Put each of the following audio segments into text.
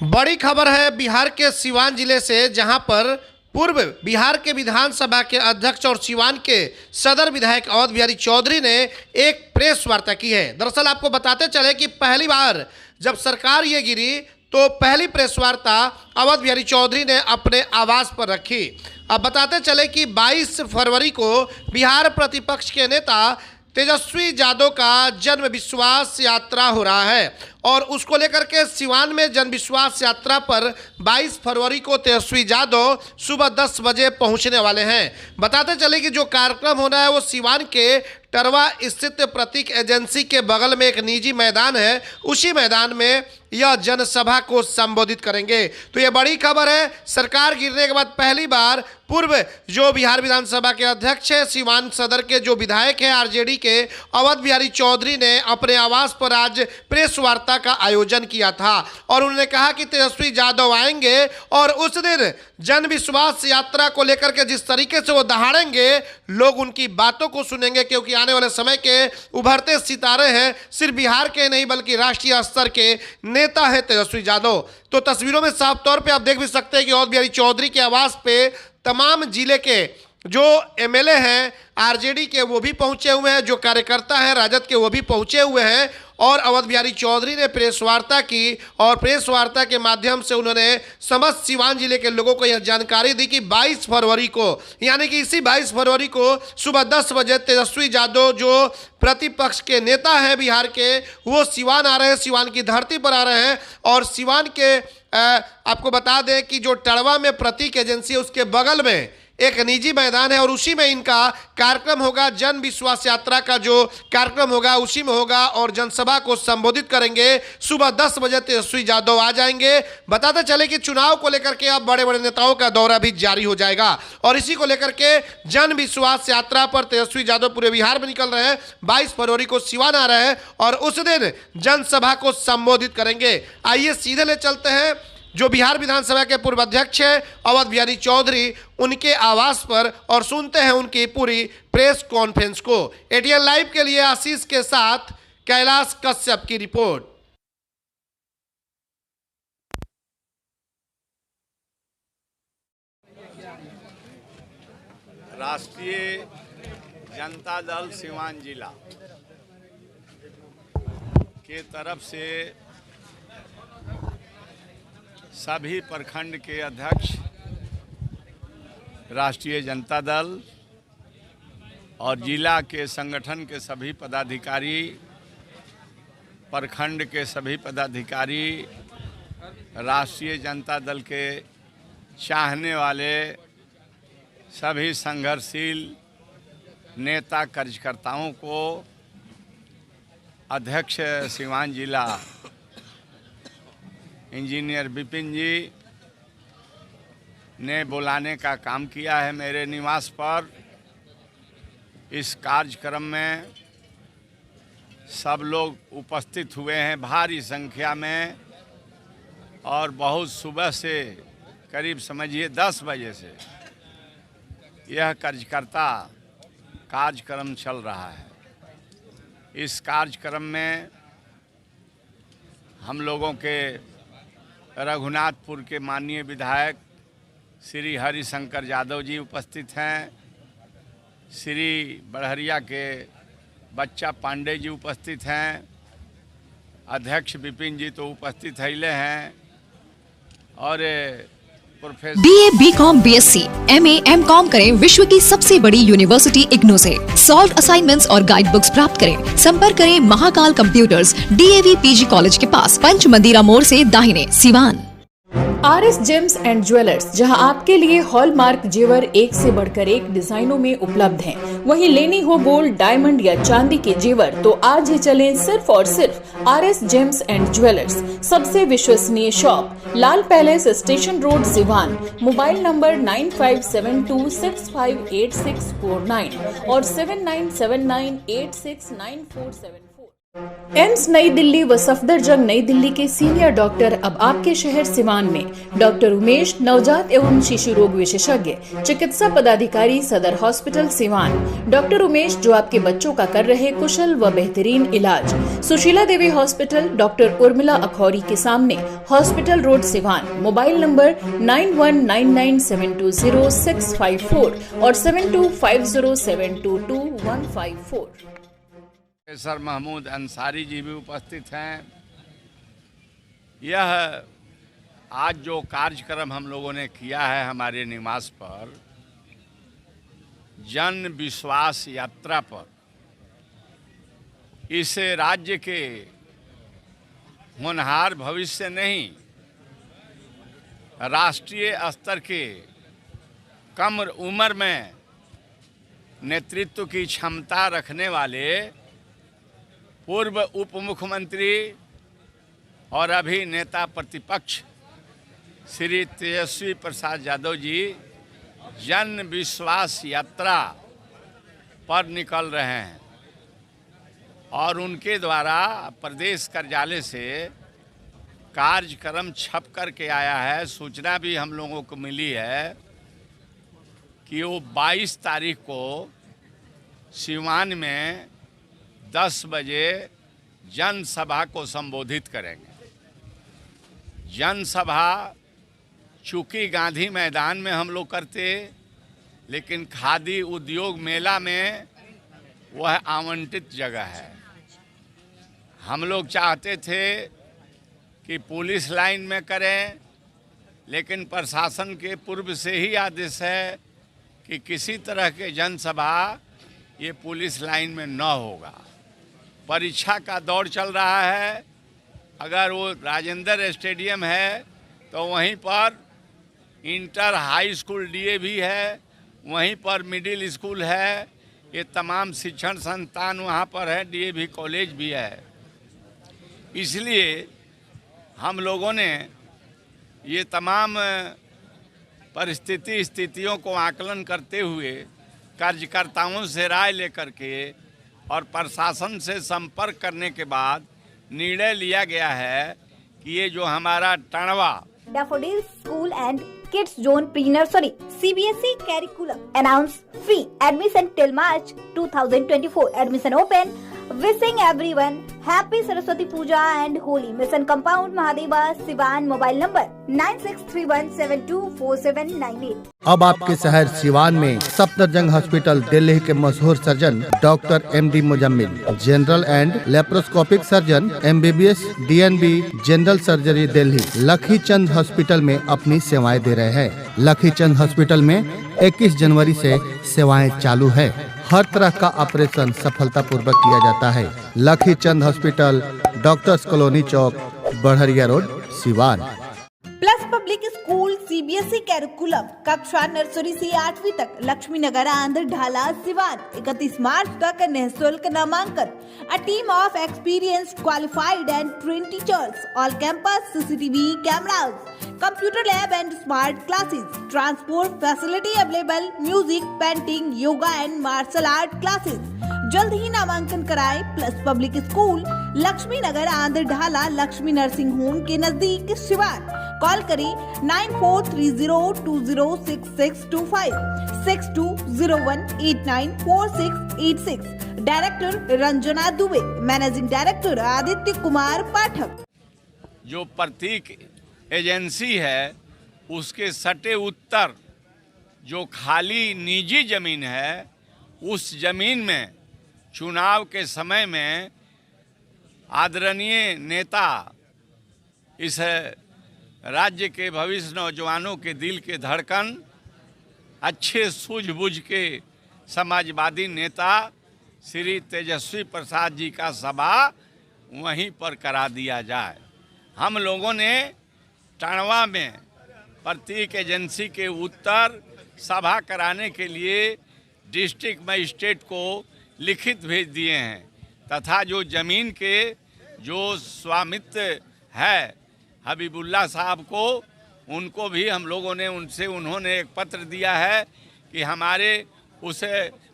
बड़ी खबर है बिहार के सीवान जिले से, जहां पर पूर्व बिहार के विधानसभा के अध्यक्ष और सीवान के सदर विधायक अवध बिहारी चौधरी ने एक प्रेस वार्ता की है। दरअसल आपको बताते चले कि पहली बार जब सरकार ये गिरी तो पहली प्रेस वार्ता अवध बिहारी चौधरी ने अपने आवास पर रखी। अब बताते चले कि 22 फरवरी को बिहार प्रतिपक्ष के नेता तेजस्वी यादव का जन विश्वास यात्रा हो रहा है और उसको लेकर के सीवान में जन विश्वास यात्रा पर 22 फरवरी को तेजस्वी यादव सुबह 10 बजे पहुंचने वाले हैं। बताते चले कि जो कार्यक्रम होना है वो सीवान के टरवा स्थित प्रतीक एजेंसी के बगल में एक निजी मैदान है, उसी मैदान में यह जनसभा को संबोधित करेंगे। तो ये बड़ी खबर है, सरकार गिरने के बाद पहली बार पूर्व जो बिहार विधानसभा के अध्यक्ष है, सीवान सदर के जो विधायक है आरजेडी के अवध बिहारी चौधरी ने अपने आवास पर आज प्रेस वार्ता का आयोजन किया था और उन्होंने कहा कि तेजस्वी यादव आएंगे और उस दिन जन विश्वास यात्रा को लेकर के जिस तरीके से वो दहाड़ेंगे, लोग उनकी बातों को सुनेंगे, क्योंकि आने वाले समय के उभरते सितारे हैं, सिर्फ बिहार के नहीं बल्कि राष्ट्रीय स्तर के नेता है तेजस्वी यादव। तो तस्वीरों में साफ तौर पे आप देख भी सकते हैं कि अवध बिहारी चौधरी के आवास पे तमाम जिले के जो एमएलए हैं आरजेडी के वो भी पहुंचे हुए हैं, जो कार्यकर्ता हैं राजद के वो भी पहुंचे हुए हैं और अवध बिहारी चौधरी ने प्रेस वार्ता की और प्रेस वार्ता के माध्यम से उन्होंने समस्त सीवान जिले के लोगों को यह जानकारी दी कि 22 फरवरी को, यानी कि इसी 22 फरवरी को सुबह 10 बजे तेजस्वी यादव जो प्रतिपक्ष के नेता हैं बिहार के, वो सीवान आ रहे हैं, सीवान की धरती पर आ रहे हैं। और सीवान के आपको बता दें कि जो टड़वा में प्रतीक एजेंसी है उसके बगल में एक निजी मैदान है और उसी में इनका कार्यक्रम होगा। जन विश्वास यात्रा का जो कार्यक्रम होगा उसी में होगा और जनसभा को संबोधित करेंगे। सुबह 10 बजे तेजस्वी यादव आ जाएंगे। बताते चले कि चुनाव को लेकर के अब बड़े बड़े नेताओं का दौरा भी जारी हो जाएगा और इसी को लेकर के जन विश्वास यात्रा पर तेजस्वी यादव पूरे बिहार में निकल रहे हैं। 22 फरवरी को सीवान आ रहे हैं और उस दिन जनसभा को संबोधित करेंगे। आइए सीधे ले चलते हैं जो बिहार विधानसभा के पूर्व अध्यक्ष है अवध बिहारी चौधरी, उनके आवास पर और सुनते हैं उनकी पूरी प्रेस कॉन्फ्रेंस को। एटीएन लाइव के लिए आशीष के साथ कैलाश कश्यप की रिपोर्ट। राष्ट्रीय जनता दल सीवान जिला के तरफ से सभी प्रखंड के अध्यक्ष, राष्ट्रीय जनता दल और जिला के संगठन के सभी पदाधिकारी, प्रखंड के सभी पदाधिकारी, राष्ट्रीय जनता दल के चाहने वाले सभी संघर्षशील नेता कार्यकर्ताओं को अध्यक्ष सीवान जिला इंजीनियर विपिन जी ने बुलाने का काम किया है मेरे निवास पर। इस कार्यक्रम में सब लोग उपस्थित हुए हैं भारी संख्या में और बहुत सुबह से करीब समझिए 10 बजे से यह कार्यक्रम चल रहा है। इस कार्यक्रम में हम लोगों के रघुनाथपुर के माननीय विधायक श्री हरिशंकर यादव जी उपस्थित हैं, श्री बड़हरिया के बच्चा पांडे जी उपस्थित हैं, अध्यक्ष विपिन जी तो उपस्थित हैं और professor BA, BCom, BSc, MA, MCom करें विश्व की सबसे बड़ी यूनिवर्सिटी इग्नू से। सॉल्व असाइनमेंट्स और गाइड बुक्स प्राप्त करें। संपर्क करें Mahakal computers, DAV PG college के पास, पंच मंदिरा मोड़ से दाहिने, Siwan. RS James and jewellers, जहां आपके लिए हॉलमार्क जेवर एक से बढ़कर एक डिजाइनों में उपलब्ध हैं। वहीं लेनी हो गोल्ड, डायमंड या चांदी के जेवर तो आज ही चलें सिर्फ और सिर्फ RS जेम्स एंड ज्वेलर्स। सबसे विश्वसनीय shop, Lal palace station road, Siwan. Mobile number 9572658649 और 7979869474। एम्स नई दिल्ली व सफदरजंग नई दिल्ली के सीनियर डॉक्टर अब आपके शहर सिवान में। डॉक्टर उमेश, नवजात एवं शिशु रोग विशेषज्ञ, चिकित्सा पदाधिकारी, सदर हॉस्पिटल सिवान। डॉक्टर उमेश जो आपके बच्चों का कर रहे कुशल व बेहतरीन इलाज। सुशीला देवी हॉस्पिटल, डॉक्टर उर्मिला अखौरी के सामने, hospital road Siwan. Mobile number 9199720654 और 7250722154। प्रोफेसर महमूद अंसारी जी भी उपस्थित हैं। यह आज जो कार्यक्रम हम लोगों ने किया है हमारे निवास पर, जन विश्वास यात्रा पर, इस राज्य के होनहार भविष्य नहीं, राष्ट्रीय स्तर के कम उम्र में नेतृत्व की क्षमता रखने वाले पूर्व उप मुख्यमंत्री और अभी नेता प्रतिपक्ष श्री तेजस्वी प्रसाद यादव जी जन विश्वास यात्रा पर निकल रहे हैं और उनके द्वारा प्रदेश कार्यालय से कार्यक्रम छप कर के आया है। सूचना भी हम लोगों को मिली है कि वो 22 तारीख को सिवान में 10 बजे जनसभा को संबोधित करेंगे। जनसभा चूँकि गांधी मैदान में हम लोग करते, लेकिन खादी उद्योग मेला में वह आवंटित जगह है। हम लोग चाहते थे कि पुलिस लाइन में करें, लेकिन प्रशासन के पूर्व से ही आदेश है कि किसी तरह के जनसभा ये पुलिस लाइन में न होगा। परीक्षा का दौर चल रहा है। अगर वो राजेंद्र स्टेडियम है तो वहीं पर इंटर हाई स्कूल डीएवी है, वहीं पर मिडिल स्कूल है, ये तमाम शिक्षण संस्थान वहाँ पर है, डीएवी कॉलेज भी है। इसलिए हम लोगों ने ये तमाम स्थितियों को आकलन करते हुए कार्यकर्ताओं से राय लेकर के और प्रशासन से संपर्क करने के बाद निर्णय लिया गया है कि ये जो हमारा टणवा Daffodil School and Kids Zone Pre-Nursery CBSE curriculum announce free admission till March 2024. Admission open. Wishing everyone happy Saraswati Puja and Holy. Mission Compound Mahadeva Siwan. Mobile number 9631724798. अब आपके शहर सिवान में सफदरजंग हॉस्पिटल दिल्ली के मशहूर surgeon doctor MD Muzammil, general and laparoscopic surgeon, MBBS DNB general surgery Delhi, लखी चंद hospital में अपनी सेवाएं दे रहे हैं। लखी चंद हॉस्पिटल में 21 जनवरी से सेवाएं चालू है। हर तरह का ऑपरेशन सफलतापूर्वक किया जाता है। लखी चंद हॉस्पिटल, डॉक्टर्स कॉलोनी चौक, बढ़िया road, Siwan. Plus public school CBSE curriculum कक्षा नर्सरी से 8वीं तक, लक्ष्मी नगर आंध्र ढाला सिवान। 31 मार्च तक निःशुल्क नामांकन। A team of experienced, qualified and trained teachers. All campus CCTV cameras, computer lab and smart classes. Transport facility available. Music, painting, yoga and martial art classes. जल्द ही नामांकन कराएं। प्लस पब्लिक स्कूल लक्ष्मी नगर आंध्र ढाला लक्ष्मी नर्सिंग होम के नजदीक Siwan. Call करें 9430206625 6201894686। Director Ranjana Dubey, managing director Aditya Kumar Pathak. जो Prateek agency है उसके सटे उत्तर जो खाली निजी जमीन है, उस जमीन में चुनाव के समय में आदरणीय नेता, इस राज्य के भविष्य नौजवानों के दिल के धड़कन, अच्छे सूझबूझ के समाजवादी नेता श्री तेजस्वी प्रसाद जी का सभा वहीं पर करा दिया जाए। हम लोगों ने टणवा में प्रतीक एजेंसी के उत्तर सभा कराने के लिए डिस्ट्रिक्ट मजिस्ट्रेट को लिखित भेज दिए हैं, तथा जो ज़मीन के जो स्वामित्व है हबीबुल्ला साहब को, उनको भी हम लोगों ने उन्होंने एक पत्र दिया है कि हमारे उस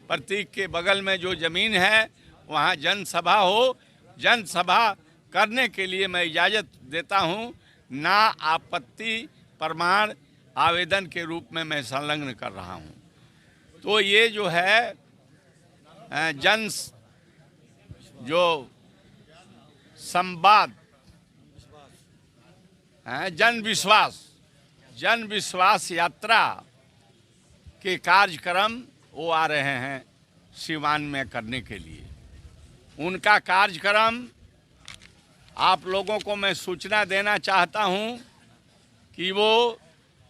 प्रतीक के बगल में जो ज़मीन है वहाँ जनसभा हो, जनसभा करने के लिए मैं इजाज़त देता हूं, ना आपत्ति प्रमाण आवेदन के रूप में मैं संलग्न कर रहा हूं। तो ये जो है जो संवाद जन विश्वास यात्रा के कार्यक्रम वो आ रहे हैं सिवान में करने के लिए। उनका कार्यक्रम आप लोगों को मैं सूचना देना चाहता हूं कि वो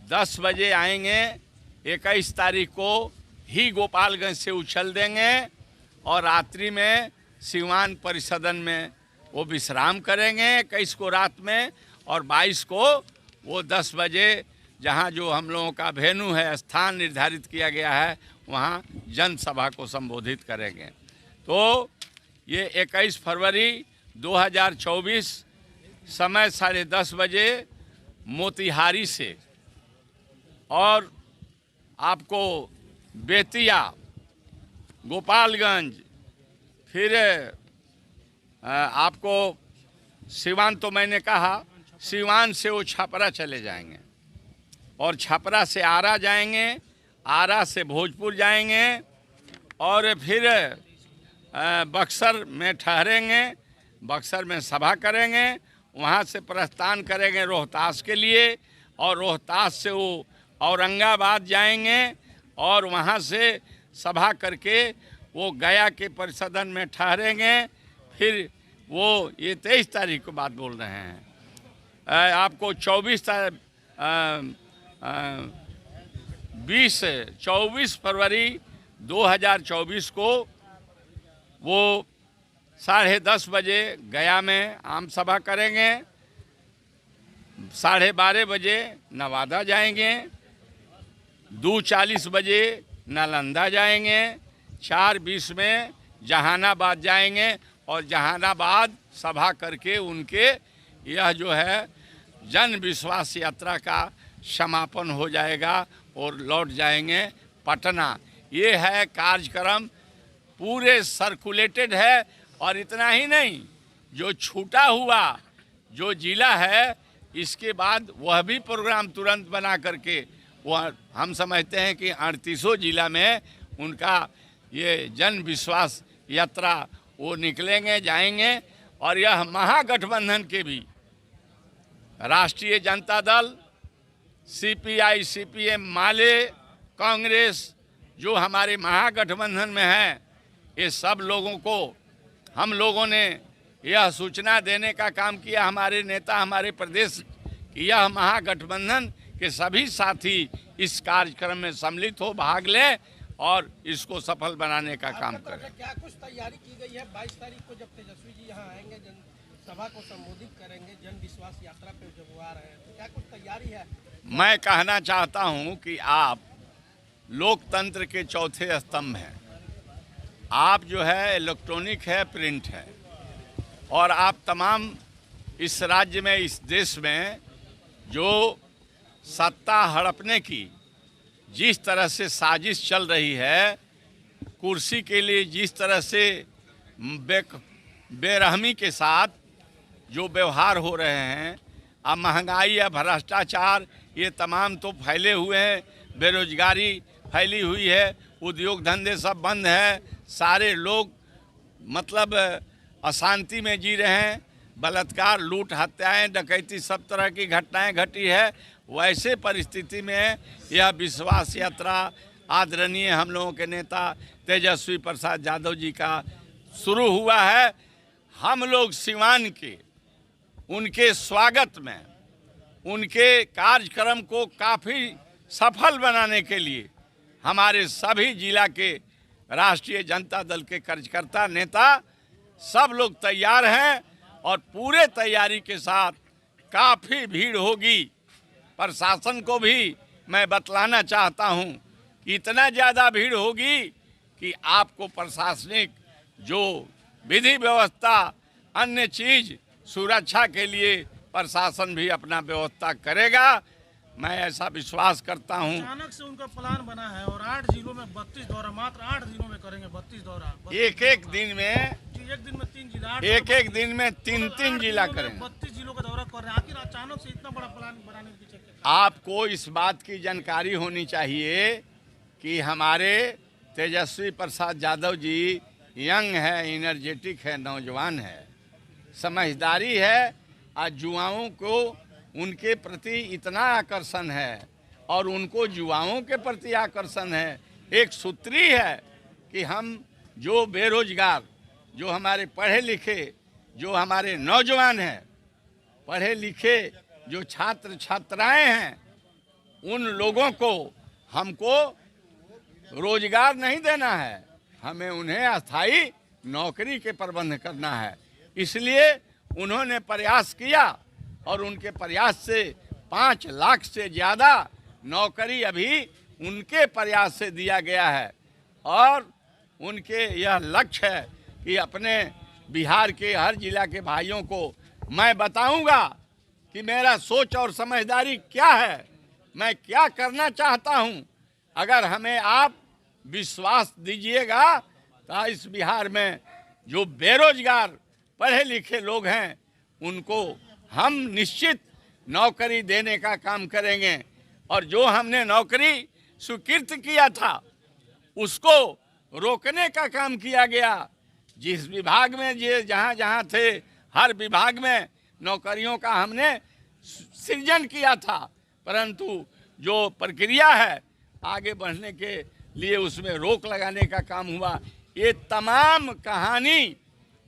10 बजे आएंगे। 21 तारीख को ही गोपालगंज से उछल देंगे और रात्रि में सिवान परिसदन में वो विश्राम करेंगे 21 को रात में, और 22 को वो 10 बजे जहां जो हम लोगों का वेन्यू है, स्थान निर्धारित किया गया है, वहां जनसभा को संबोधित करेंगे। तो ये 21 फरवरी 2024 समय 10:30 बजे मोतिहारी से, और आपको बेतिया, गोपालगंज, फिर आपको सिवान, तो मैंने कहा सिवान से वो छपरा चले जाएंगे और छपरा से आरा जाएंगे, आरा से भोजपुर जाएंगे और फिर बक्सर में ठहरेंगे, बक्सर में सभा करेंगे, वहाँ से प्रस्थान करेंगे रोहतास के लिए, और रोहतास से वो औरंगाबाद जाएंगे और वहाँ से सभा करके वो गया के परिसदन में ठहरेंगे। फिर वो ये 23 तारीख को बात बोल रहे हैं, आपको 24 फरवरी 2024 को वो 10:30 बजे गया में आम सभा करेंगे, 12:30 बजे नवादा जाएंगे, 2:40 बजे नालंदा जाएंगे, 4:20 में जहानाबाद जाएंगे और जहानाबाद सभा करके उनके यह जो है जन विश्वास यात्रा का समापन हो जाएगा और लौट जाएंगे पटना। ये है कार्यक्रम, पूरे सर्कुलेटेड है। और इतना ही नहीं, जो छूटा हुआ जो जिला है, इसके बाद वह भी प्रोग्राम तुरंत बना करके वह हम समझते हैं कि 38 जिला में उनका ये जन विश्वास यात्रा वो निकलेंगे, जाएंगे। और यह महागठबंधन के भी राष्ट्रीय जनता दल, CPI, CPM, माले, कांग्रेस, जो हमारे महागठबंधन में है, ये सब लोगों को हम लोगों ने यह सूचना देने का काम किया, हमारे नेता, हमारे प्रदेश की, यह महागठबंधन के सभी साथी इस कार्यक्रम में सम्मिलित हो, भाग लें और इसको सफल बनाने का काम करें। क्या कुछ तैयारी की गई है? 22 तारीख को जब तेजस्वी जी यहाँ आएंगे, जनसभा को संबोधित करेंगे, जन विश्वास यात्रा पे जब वो आ रहे हैं, तो क्या कुछ तैयारी है? मैं कहना चाहता हूँ कि आप लोकतंत्र के चौथे स्तंभ हैं। आप जो है इलेक्ट्रॉनिक है, प्रिंट है, और आप तमाम इस राज्य में, इस देश में जो सत्ता हड़पने की जिस तरह से साजिश चल रही है, कुर्सी के लिए जिस तरह से बेरहमी के साथ जो व्यवहार हो रहे हैं, अब महंगाई या भ्रष्टाचार ये तमाम तो फैले हुए हैं, बेरोजगारी फैली हुई है, उद्योग धंधे सब बंद है, सारे लोग मतलब अशांति में जी रहे हैं, बलात्कार, लूट, हत्याएं, डकैती, सब तरह की घटनाएं घटी है। वैसे परिस्थिति में यह विश्वास यात्रा आदरणीय हम लोगों के नेता तेजस्वी प्रसाद यादव जी का शुरू हुआ है। हम लोग सिवान के उनके स्वागत में, उनके कार्यक्रम को काफ़ी सफल बनाने के लिए हमारे सभी जिला के राष्ट्रीय जनता दल के कार्यकर्ता, नेता सब लोग तैयार हैं और पूरे तैयारी के साथ काफ़ी भीड़ होगी। प्रशासन को भी मैं बतलाना चाहता हूं कि इतना ज़्यादा भीड़ होगी कि आपको प्रशासनिक जो विधि व्यवस्था, अन्य चीज़, सुरक्षा के लिए प्रशासन भी अपना व्यवस्था करेगा। मैं ऐसा विश्वास करता हूं। अचानक से उनका प्लान बना है और 8 जिलों में 32 दौरा, मात्र 8 दिनों में करेंगे 32 दौरा। एक दिन में एक दिन में 3 जिला, एक दिन में तीन जिला करेंगे। 32 जिलों का दौरा कर रहे हैं। आखिर अचानक से इतना बड़ा प्लान बनाने के पीछे क्या? आपको इस बात की जानकारी होनी चाहिए कि हमारे तेजस्वी प्रसाद यादव जी यंग है, एनर्जेटिक है, नौजवान है, समझदारी है और युवाओं को उनके प्रति इतना आकर्षण है और उनको युवाओं के प्रति आकर्षण है। एक सूत्री है कि हम जो बेरोजगार, जो हमारे पढ़े लिखे, जो हमारे नौजवान हैं, पढ़े लिखे जो छात्र छात्राएं हैं, उन लोगों को हमको रोजगार नहीं देना है, हमें उन्हें अस्थाई नौकरी के प्रबंध करना है। इसलिए उन्होंने प्रयास किया और उनके प्रयास से 5 लाख से ज़्यादा नौकरी अभी उनके प्रयास से दिया गया है और उनके यह लक्ष्य है कि अपने बिहार के हर जिला के भाइयों को मैं बताऊंगा कि मेरा सोच और समझदारी क्या है, मैं क्या करना चाहता हूं। अगर हमें आप विश्वास दीजिएगा तो इस बिहार में जो बेरोजगार पढ़े लिखे लोग हैं उनको हम निश्चित नौकरी देने का काम करेंगे और जो हमने नौकरी स्वीकृत किया था उसको रोकने का काम किया गया। जिस विभाग में ये जहाँ जहाँ थे हर विभाग में नौकरियों का हमने सृजन किया था, परंतु जो प्रक्रिया है आगे बढ़ने के लिए उसमें रोक लगाने का काम हुआ। ये तमाम कहानी,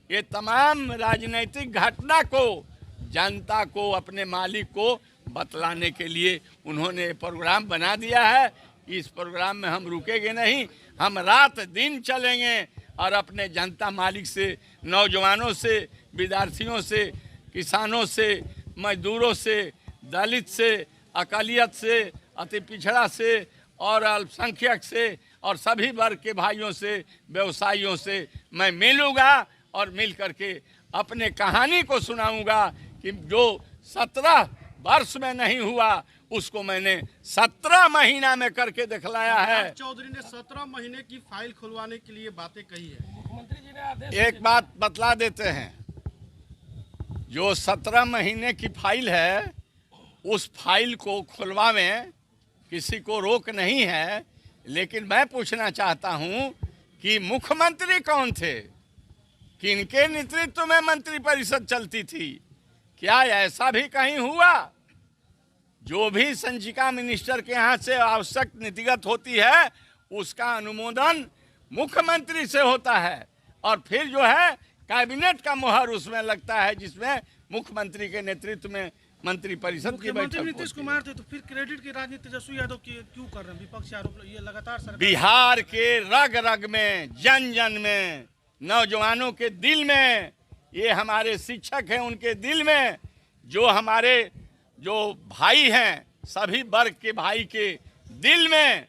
ये तमाम राजनीतिक घटना को जनता को, अपने मालिक को बतलाने के लिए उन्होंने प्रोग्राम बना दिया है। इस प्रोग्राम में हम रुकेंगे नहीं, हम रात दिन चलेंगे और अपने जनता मालिक से, नौजवानों से, विद्यार्थियों से, किसानों से, मजदूरों से, दलित से, अकालियत से, अति पिछड़ा से और अल्पसंख्यक से और सभी वर्ग के भाइयों से, व्यवसायियों से मैं मिलूँगा और मिल करके अपने कहानी को सुनाऊंगा कि जो 17 वर्ष में नहीं हुआ उसको मैंने 17 महीना में करके दिखलाया है। चौधरी ने 17 महीने की फाइल खुलवाने के लिए बातें कही है। मुख्यमंत्री जी ने आदेश एक बात बतला देते हैं, जो 17 महीने की फाइल है उस फाइल को खुलवाने किसी को रोक नहीं है, लेकिन मैं पूछना चाहता हूं कि मुख्यमंत्री कौन थे, किनके नेतृत्व में मंत्री परिषद चलती थी? क्या ऐसा भी कहीं हुआ? जो भी संचिका मिनिस्टर के यहाँ से आवश्यक नीतिगत होती है उसका अनुमोदन मुख्यमंत्री से होता है और फिर जो है कैबिनेट का मुहर उसमें लगता है, जिसमें मुख्यमंत्री के नेतृत्व में मंत्री परिषद की बैठक होती है। नीतीश कुमार थे तो फिर क्रेडिट की राजनीति तेजस्वी यादव की क्यों कर रहे हैं? विपक्ष आरोप ये लगातार सरकार बिहार के रग रग में, जन जन में, नौजवानों के दिल में, ये हमारे शिक्षक हैं उनके दिल में, जो हमारे जो भाई हैं सभी वर्ग के भाई के दिल में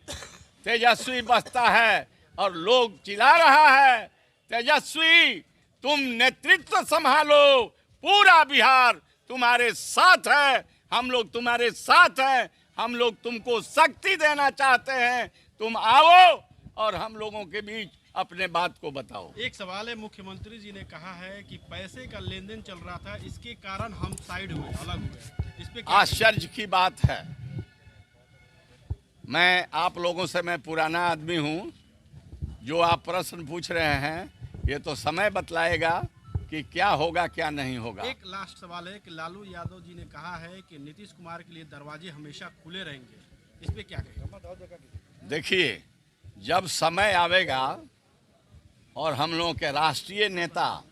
तेजस्वी बसता है और लोग चिल्ला रहा है, तेजस्वी तुम नेतृत्व संभालो, पूरा बिहार तुम्हारे साथ है, हम लोग तुम्हारे साथ हैं, हम लोग तुमको शक्ति देना चाहते हैं, तुम आओ और हम लोगों के बीच अपने बात को बताओ। एक सवाल है, मुख्यमंत्री जी ने कहा है कि पैसे का लेन देन चल रहा था, इसके कारण हम साइड हुए, अलग हुए। इस पे आश्चर्य की बात है। मैं आप लोगों से मैं पुराना आदमी हूं, जो आप प्रश्न पूछ रहे हैं ये तो समय बतलाएगा कि क्या होगा क्या नहीं होगा। एक लास्ट सवाल है कि लालू यादव जी ने कहा है कि नीतीश कुमार के लिए दरवाजे हमेशा खुले रहेंगे, इस पे क्या कहेगा? देखिए, जब समय आवेगा और हम लोगों के राष्ट्रीय नेता,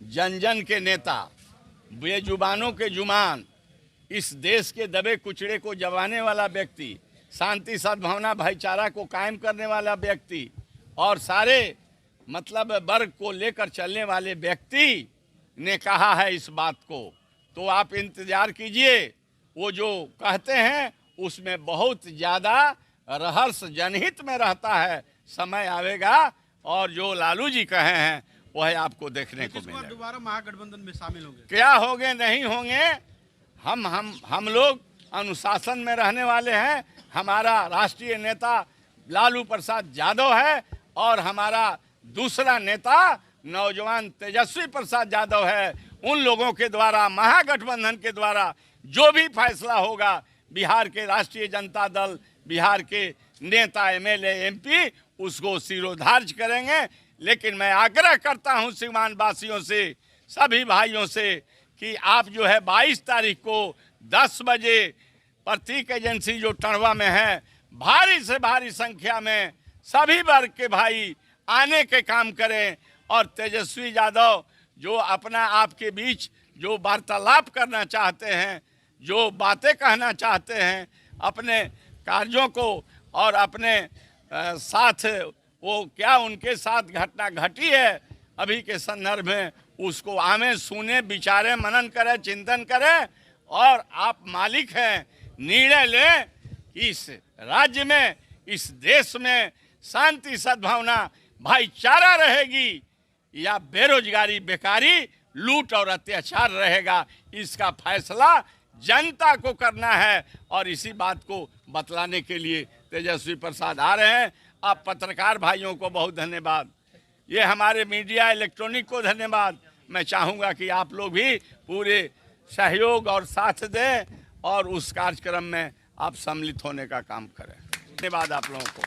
जन जन के नेता, बेजुबानों के जुबान, इस देश के दबे कुचड़े को जवाने वाला व्यक्ति, शांति सद्भावना भाईचारा को कायम करने वाला व्यक्ति और सारे मतलब वर्ग को लेकर चलने वाले व्यक्ति ने कहा है इस बात को, तो आप इंतजार कीजिए। वो जो कहते हैं उसमें बहुत ज़्यादा रहस्य जनहित में रहता है। समय आवेगा और जो लालू जी कहे हैं वह आपको देखने को मिलेगा। दोबारा महागठबंधन में शामिल होंगे? क्या होंगे नहीं होंगे, हम लोग अनुशासन में रहने वाले हैं। हमारा राष्ट्रीय नेता लालू प्रसाद यादव है और हमारा दूसरा नेता नौजवान तेजस्वी प्रसाद यादव है, उन लोगों के द्वारा, महागठबंधन के द्वारा जो भी फैसला होगा, बिहार के राष्ट्रीय जनता दल, बिहार के नेता, एमएलए, एमपी उसको सिरोधार्य करेंगे। लेकिन मैं आग्रह करता हूं सीवान वासियों से, सभी भाइयों से, कि आप जो है 22 तारीख को 10 बजे प्रतीक एजेंसी जो टंडवा में है, भारी से भारी संख्या में सभी वर्ग के भाई आने के काम करें और तेजस्वी यादव जो अपना आपके बीच जो वार्तालाप करना चाहते हैं, जो बातें कहना चाहते हैं, अपने कार्यों को और अपने साथ वो क्या उनके साथ घटना घटी है अभी के संदर्भ में, उसको आमे सुने, विचारें, मनन करें, चिंतन करें और आप मालिक हैं, निर्णय लें कि इस राज्य में, इस देश में शांति, सद्भावना, भाईचारा रहेगी या बेरोजगारी, बेकारी, लूट और अत्याचार रहेगा। इसका फैसला जनता को करना है और इसी बात को बतलाने के लिए तेजस्वी प्रसाद आ रहे हैं। आप पत्रकार भाइयों को बहुत धन्यवाद, ये हमारे मीडिया इलेक्ट्रॉनिक को धन्यवाद। मैं चाहूँगा कि आप लोग भी पूरे सहयोग और साथ दें और उस कार्यक्रम में आप सम्मिलित होने का काम करें। धन्यवाद आप लोगों को।